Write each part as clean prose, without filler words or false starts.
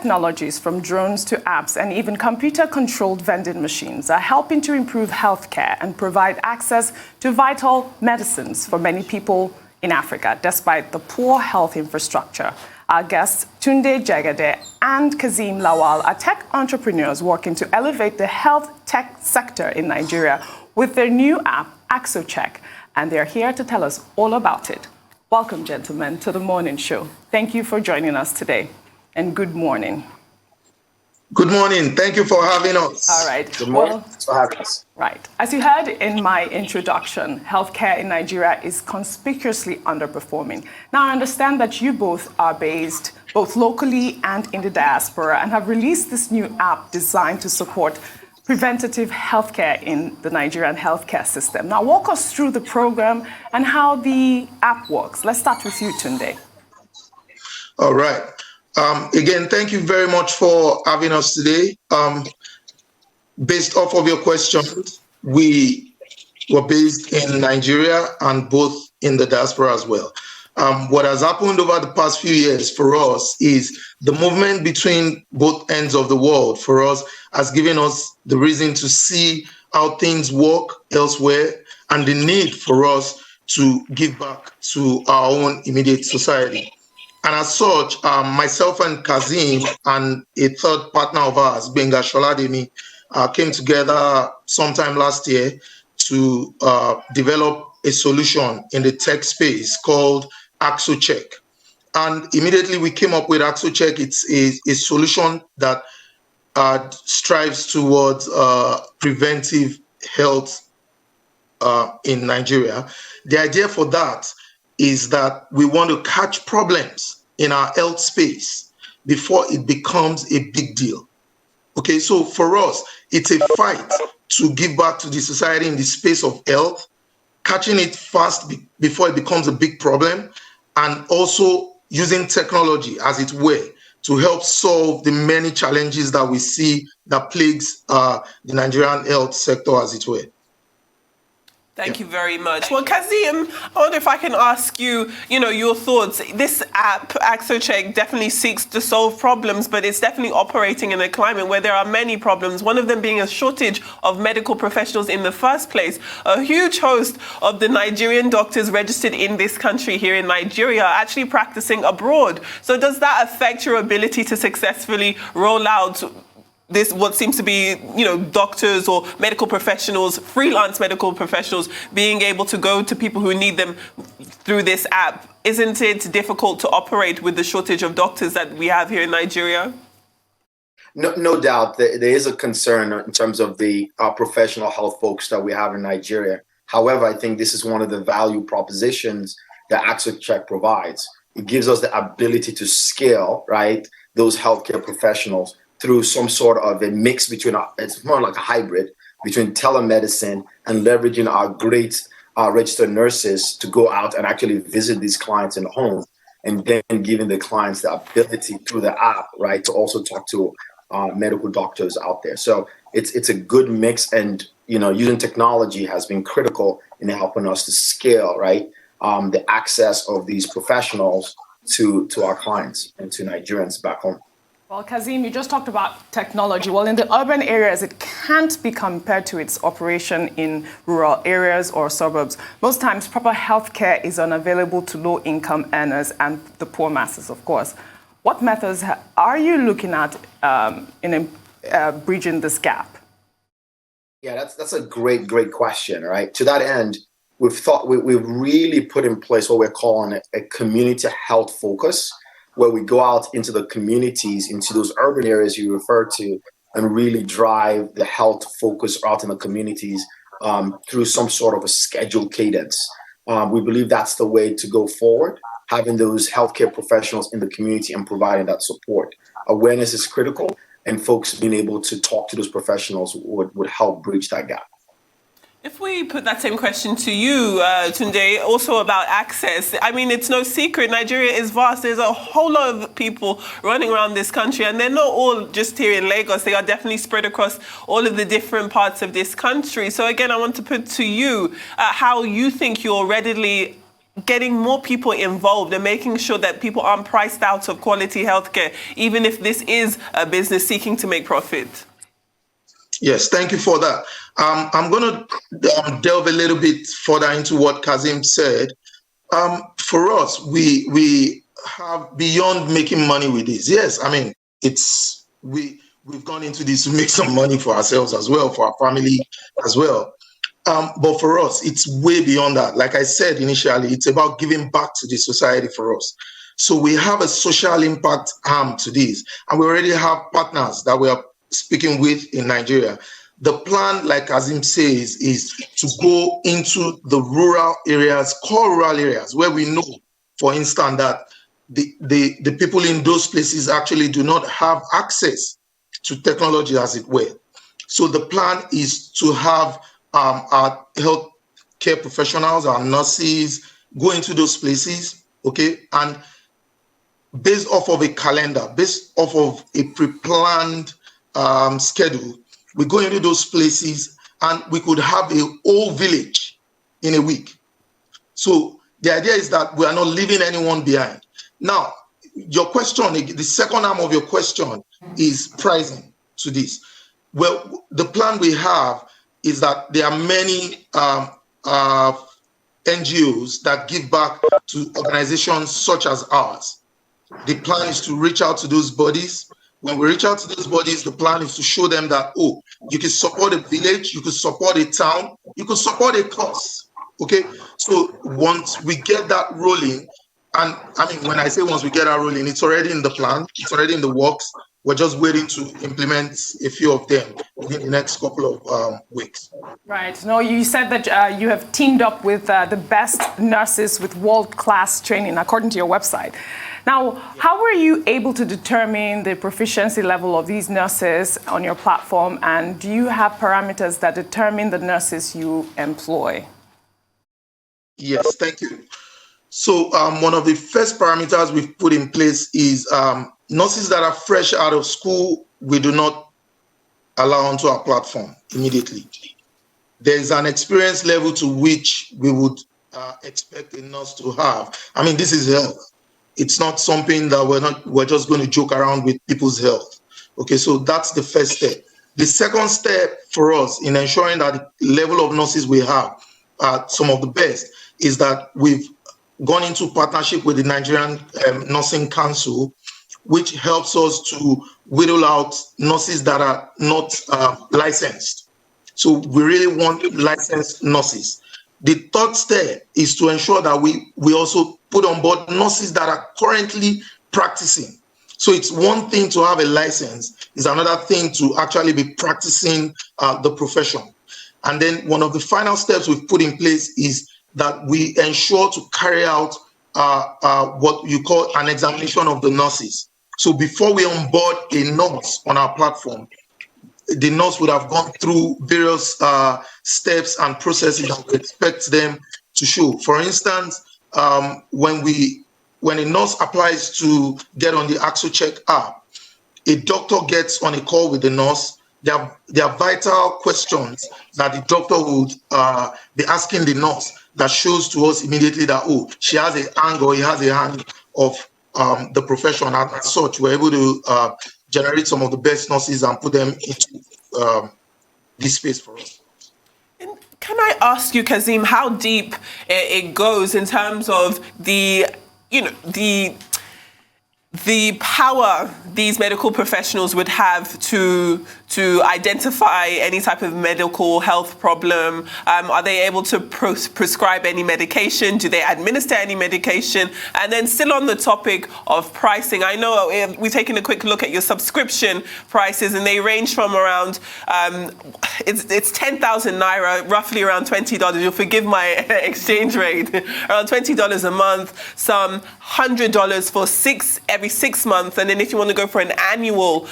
technologies from drones to apps and even computer-controlled vending machines are helping to improve healthcare and provide access to vital medicines for many people in Africa, despite the poor health infrastructure. Our guests, Tunde Jegede and KAZEEM LAWAL, are tech entrepreneurs working to elevate the health tech sector in Nigeria with their new app, AXOCHECK, and they're here to tell us all about it. Welcome, gentlemen, to the morning show. Thank you for joining us today, and good morning. Good morning. Thank you for having us. All right. Good morning. Thanks for having us. Right. As you heard in my introduction, healthcare in Nigeria is conspicuously underperforming. Now, I understand that you both are based both locally and in the diaspora and have released this new app designed to support preventative healthcare in the Nigerian healthcare system. Now, walk us through the program and how the app works. Let's start with you, Tunde. All right. Again, thank you very much for having us today. Based off of your questions, we were based in Nigeria and both in the diaspora as well. What has happened over the past few years for us is the movement between both ends of the world for us has given us the reason to see how things work elsewhere and the need for us to give back to our own immediate society. And as such, myself and KAZEEM and a third partner of ours, Benga Sholademi, came together sometime last year to develop a solution in the tech space called AXOCHECK. And immediately we came up with AXOCHECK. It's a solution that strives towards preventive health in Nigeria. The idea for that is that we want to catch problems in our health space before it becomes a big deal. Okay, so for us, it's a fight to give back to the society in the space of health, catching it fast before it becomes a big problem, and also using technology as it were to help solve the many challenges that we see that plagues the Nigerian health sector as it were. Thank you very much. Well, KAZEEM, I wonder if I can ask you, your thoughts. This app, AXOCHECK, definitely seeks to solve problems, but it's definitely operating in a climate where there are many problems, one of them being a shortage of medical professionals in the first place. A huge host of the Nigerian doctors registered in this country here in Nigeria are actually practicing abroad. So does that affect your ability to successfully roll out this, what seems to be, doctors or medical professionals, freelance medical professionals, being able to go to people who need them through this app? Isn't it difficult to operate with the shortage of doctors that we have here in Nigeria? No doubt. There is a concern in terms of the professional health folks that we have in Nigeria. However, I think this is one of the value propositions that AXOCHECK provides. It gives us the ability to scale, right, those healthcare professionals through some sort of a mix between, it's more like a hybrid between telemedicine and leveraging our great registered nurses to go out and actually visit these clients in the home, and then giving the clients the ability through the app, right, to also talk to medical doctors out there. So it's a good mix, and using technology has been critical in helping us to scale, right, the access of these professionals to our clients and to Nigerians back home. Well, KAZEEM, you just talked about technology. Well, in the urban areas, it can't be compared to its operation in rural areas or suburbs. Most times, proper healthcare is unavailable to low-income earners and the poor masses, of course. What methods are you looking at in bridging this gap? Yeah, that's a great question, right? To that end, we've really put in place what we're calling a community health focus, where we go out into the communities, into those urban areas you refer to, and really drive the health focus out in the communities through some sort of a scheduled cadence. We believe that's the way to go forward, having those healthcare professionals in the community and providing that support. Awareness is critical, and folks being able to talk to those professionals would help bridge that gap. If we put that same question to you, Tunde, also about access, I mean, it's no secret, Nigeria is vast. There's a whole lot of people running around this country, and they're not all just here in Lagos. They are definitely spread across all of the different parts of this country. So again, I want to put to you how you think you're readily getting more people involved and making sure that people aren't priced out of quality healthcare, even if this is a business seeking to make profit? Yes, thank you for that. I'm going to delve a little bit further into what KAZEEM said. For us, we have beyond making money with this. Yes, I mean, we've gone into this to make some money for ourselves as well, for our family as well. But for us, it's way beyond that. Like I said initially, it's about giving back to the society for us. So we have a social impact arm to this, and we already have partners that we are speaking with in Nigeria. The plan, like KAZEEM says, is to go into the rural areas, core rural areas, where we know, for instance, that the people in those places actually do not have access to technology, as it were. So the plan is to have our health care professionals, our nurses, go into those places, okay, and based off of a calendar, based off of a pre-planned schedule, we go into those places and we could have a whole village in a week. So the idea is that we are not leaving anyone behind. Now, your question, the second arm of your question is pricing to this. Well, the plan we have is that there are many NGOs that give back to organizations such as ours. The plan is to reach out to those bodies. When we reach out to those bodies, the plan is to show them that, oh, you can support a village, you can support a town, you can support a cause. Okay, so once we get that rolling, and I mean, when I say once we get that rolling, it's already in the plan, it's already in the works. We're just waiting to implement a few of them within the next couple of weeks. Right. No, you said that you have teamed up with the best nurses with world-class training, according to your website. Now, how were you able to determine the proficiency level of these nurses on your platform? And do you have parameters that determine the nurses you employ? Yes, thank you. So one of the first parameters we've put in place is nurses that are fresh out of school, we do not allow onto our platform immediately. There's an experience level to which we would expect a nurse to have. I mean, this is health. It's not something that we're just going to joke around with people's health. Okay, so that's the first step. The second step for us in ensuring that the level of nurses we have are some of the best is that we've gone into partnership with the Nigerian Nursing Council, which helps us to whittle out nurses that are not licensed. So we really want licensed nurses. The third step is to ensure that we also put on board nurses that are currently practicing. So it's one thing to have a license, it's another thing to actually be practicing the profession. And then one of the final steps we've put in place is that we ensure to carry out what you call an examination of the nurses. So before we onboard a nurse on our platform, the nurse would have gone through various steps and processes that we expect them to show. For instance, when a nurse applies to get on the AXOCHECK app, a doctor gets on a call with the nurse. There are vital questions that the doctor would be asking the nurse that shows to us immediately that, oh, she has a hand or he has a hand of the profession. And as such, we're able to generate some of the best nurses and put them into this space for us. And can I ask you, KAZEEM, how deep it goes in terms of the power these medical professionals would have to identify any type of medical health problem? Are they able to prescribe any medication? Do they administer any medication? And then still on the topic of pricing, I know we've taken a quick look at your subscription prices, and they range from around, it's 10,000 Naira, roughly around $20. You'll forgive my exchange rate. Around $20 a month, some $100 for every 6 months. And then if you want to go for an annual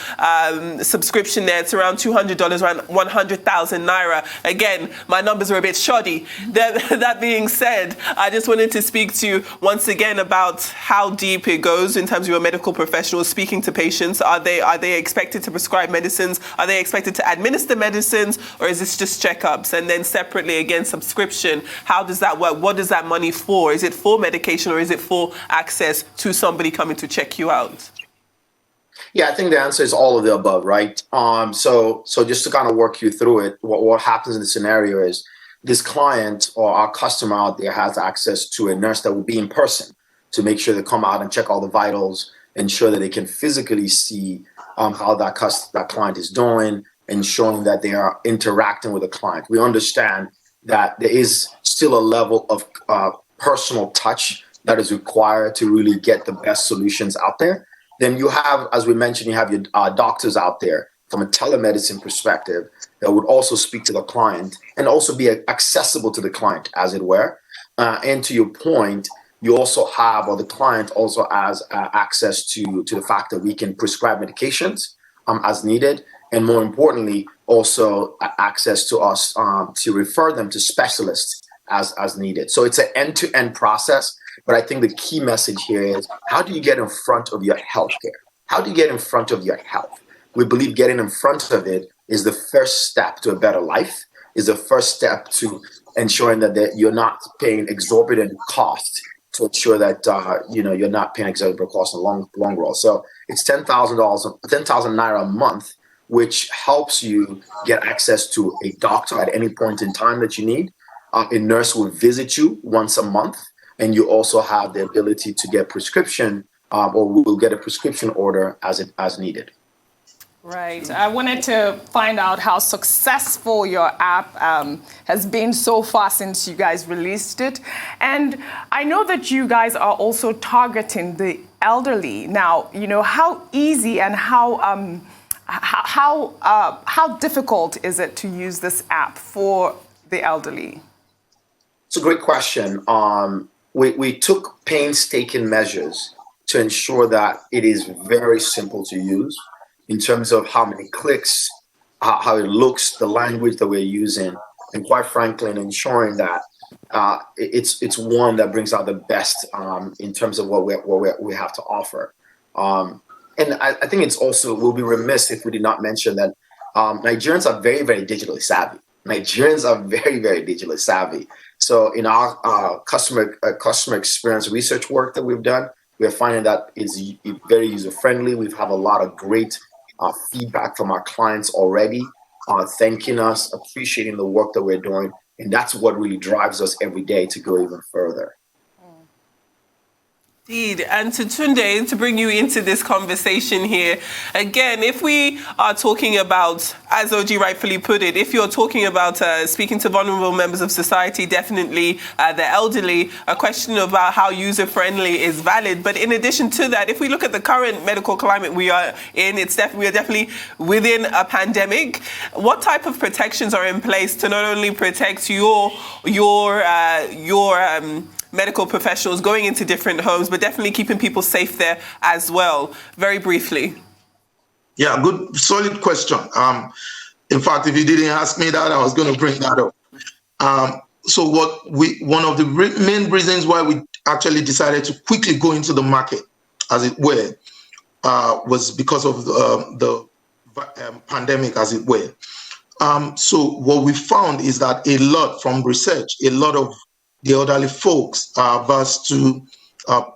subscription, there's it's around $200, around 100,000 naira. Again, my numbers are a bit shoddy. That being said, I just wanted to speak to you once again about how deep it goes in terms of your medical professionals speaking to patients. Are they expected to prescribe medicines? Are they expected to administer medicines? Or is this just checkups? And then separately, again, subscription. How does that work? What is that money for? Is it for medication or is it for access to somebody coming to check you out? Yeah, I think the answer is all of the above, right? So just to kind of work you through it, what happens in the scenario is this client or our customer out there has access to a nurse that will be in person to make sure they come out and check all the vitals, ensure that they can physically see how that client is doing, ensuring that they are interacting with the client. We understand that there is still a level of personal touch that is required to really get the best solutions out there. Then you have, as we mentioned, you have your doctors out there from a telemedicine perspective that would also speak to the client and also be accessible to the client, as it were. And to your point, you also have, or the client also has access to the fact that we can prescribe medications as needed. And more importantly, also access to us to refer them to specialists as needed. So it's an end-to-end process. But I think the key message here is, how do you get in front of your healthcare? How do you get in front of your health? We believe getting in front of it is the first step to a better life, is the first step to ensuring that you're not paying exorbitant costs, to ensure that you're not paying exorbitant costs in the long run. So it's $10,000, 10,000 naira a month, which helps you get access to a doctor at any point in time that you need. A nurse will visit you once a month. And you also have the ability to get prescription, or we'll get a prescription order as needed. Right. I wanted to find out how successful your app has been so far since you guys released it. And I know that you guys are also targeting the elderly. Now, how easy and how difficult is it to use this app for the elderly? It's a great question. We took painstaking measures to ensure that it is very simple to use in terms of how many clicks, how it looks, the language that we're using, and quite frankly, in ensuring that it's one that brings out the best in terms of what we have to offer. And I think it's also, we'll be remiss if we did not mention that Nigerians are very, very digitally savvy. Nigerians are very, very digitally savvy. So in our customer experience research work that we've done, we're finding that it's very user-friendly. We've had a lot of great feedback from our clients already, thanking us, appreciating the work that we're doing. And that's what really drives us every day to go even further. Indeed. And to Tunde, to bring you into this conversation here, again, if we are talking about, as OG rightfully put it, if you're talking about speaking to vulnerable members of society, definitely the elderly, a question about how user-friendly is valid. But in addition to that, if we look at the current medical climate we are in, we are definitely within a pandemic. What type of protections are in place to not only protect your medical professionals going into different homes, but definitely keeping people safe there as well? Very briefly. Yeah, good, solid question. In fact, if you didn't ask me that, I was going to bring that up. So one of the main reasons why we actually decided to quickly go into the market, as it were, was because of the pandemic, as it were. So what we found is that a lot from research, a lot of the elderly folks are averse to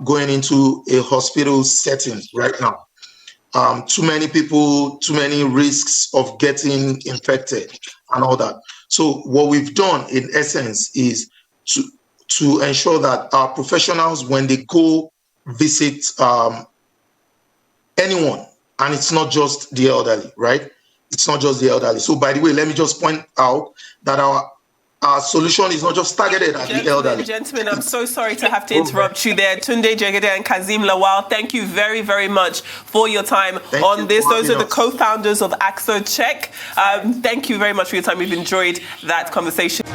going into a hospital setting right now. Too many people, too many risks of getting infected and all that. So what we've done in essence is to ensure that our professionals, when they go visit anyone, and it's not just the elderly, right? It's not just the elderly. So by the way, let me just point out that our solution is not just targeted at the elderly. Gentlemen, I'm so sorry to have to interrupt you there. Tunde, JEGEDE, and KAZEEM Lawal, thank you very, very much for your time on this. Those are the co-founders of AXOCHECK. Thank you very much for your time. We've enjoyed that conversation.